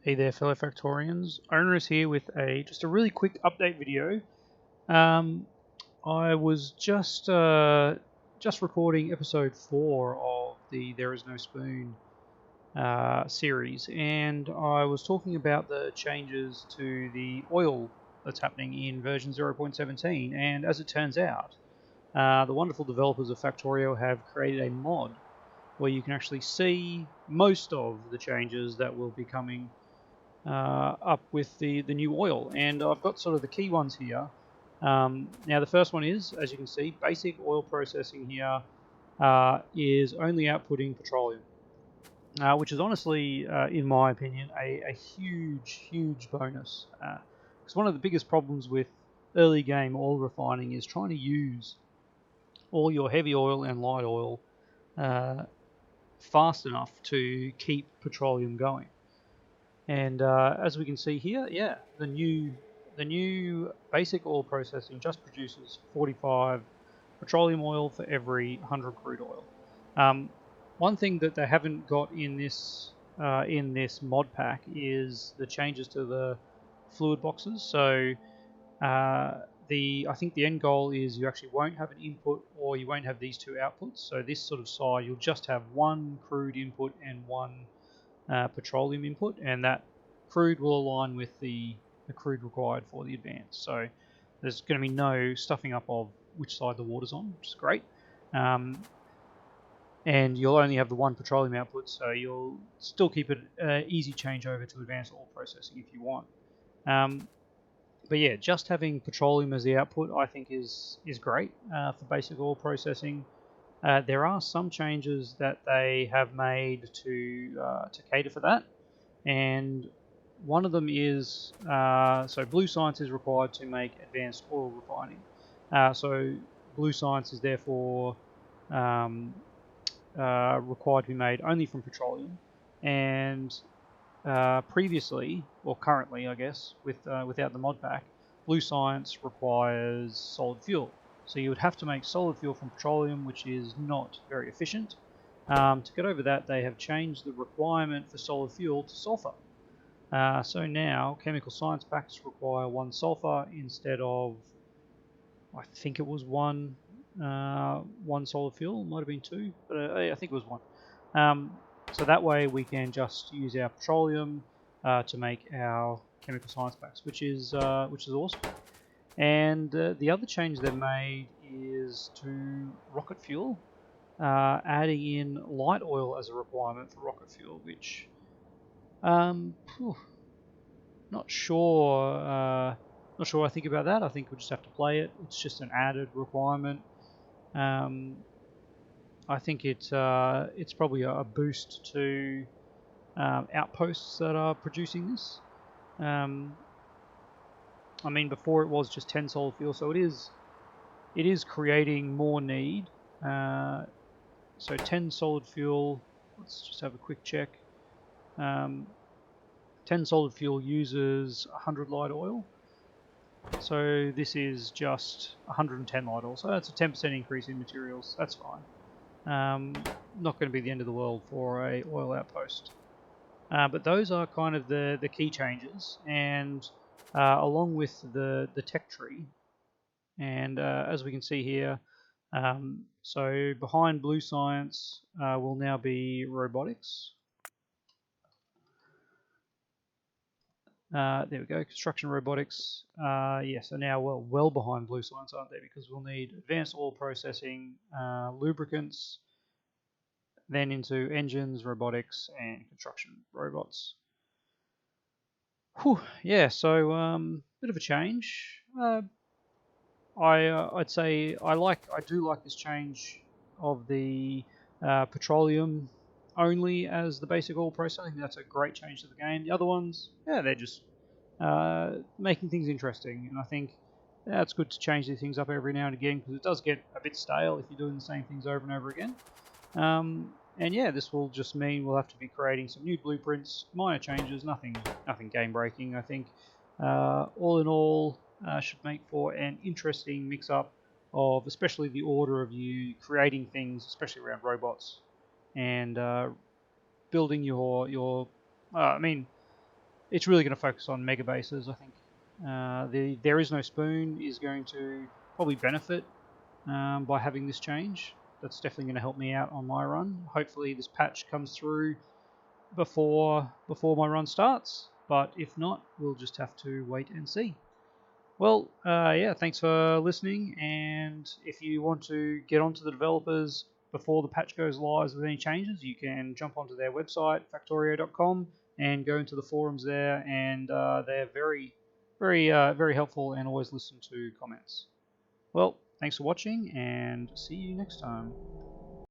Hey there, fellow Factorians. Owner is here with just a really quick update video. Um, I was just recording episode 4 of the There Is No Spoon series, and I was talking about the changes to the oil that's happening in version 0.17. And as it turns out, the wonderful developers of Factorio have created a mod where you can actually see most of the changes that will be coming up with the new oil. And I've got sort of the key ones here. Now the first one is, as you can see, basic oil processing here is only outputting petroleum, which is honestly, in my opinion, a huge bonus. Because one of the biggest problems with early game oil refining is trying to use all your heavy oil and light oil uh, fast enough to keep petroleum going. And as we can see here, yeah, the new basic oil processing just produces 45 petroleum oil for every 100 crude oil. One thing that they haven't got in this mod pack is the changes to the fluid boxes. So I think the end goal is you actually won't have an input, or you won't have these two outputs. So this sort of side, you'll just have one crude input and one petroleum input, and that crude will align with the crude required for the advance. So there's going to be no stuffing up of which side the water's on, which is great. And you'll only have the one petroleum output, so you'll still keep it easy changeover to advanced oil processing if you want. But yeah, just having petroleum as the output, I think, is great for basic oil processing. There are some changes that they have made to cater for that, and one of them is so Blue Science is required to make advanced oil refining. So Blue Science is therefore required to be made only from petroleum, and previously, or currently, I guess, without the mod pack, Blue Science requires solid fuel. So you would have to make solid fuel from petroleum, which is not very efficient. To get over that, they have changed the requirement for solid fuel to sulfur. So now chemical science packs require 1 sulfur instead of, I think it was one solid fuel. Might have been 2, but I think it was 1. So that way we can just use our petroleum to make our chemical science packs, which is awesome. And the other change they've made is to rocket fuel, adding in light oil as a requirement for rocket fuel, which not sure I think about that. I think we'll just have to play it. It's just an added requirement. I think it's probably a boost to outposts that are producing this. I mean, before it was just 10 solid fuel, so it is creating more need. So 10 solid fuel. Let's just have a quick check. 10 solid fuel uses 100 light oil. So this is just 110 light oil. So that's a 10% increase in materials. That's fine. Not going to be the end of the world for a oil outpost. But those are kind of the key changes, and along with the tech tree. And as we can see here, so behind Blue Science will now be robotics. There we go, construction robotics. Yes, are now well behind Blue Science, aren't they? Because we'll need advanced oil processing, lubricants, then into engines, robotics, and construction robots. Whew, yeah, so bit of a change. I'd say I do like this change of the petroleum only as the basic oil process. I think that's a great change to the game. The other ones, yeah, they're just making things interesting, and I think it's good to change these things up every now and again, because it does get a bit stale if you're doing the same things over and over again. And yeah, this will just mean we'll have to be creating some new blueprints, minor changes, nothing game breaking. I think all in all should make for an interesting mix-up of, especially the order of you creating things, especially around robots, and building your I mean, it's really going to focus on mega bases. I think the There Is No Spoon is going to probably benefit by having this change. That's definitely going to help me out on my run. Hopefully, this patch comes through before my run starts. But if not, we'll just have to wait and see. Well, yeah, thanks for listening. And if you want to get onto the developers before the patch goes live with any changes, you can jump onto their website, factorio.com, and go into the forums there. And they're very helpful and always listen to comments. Well, thanks for watching, and see you next time.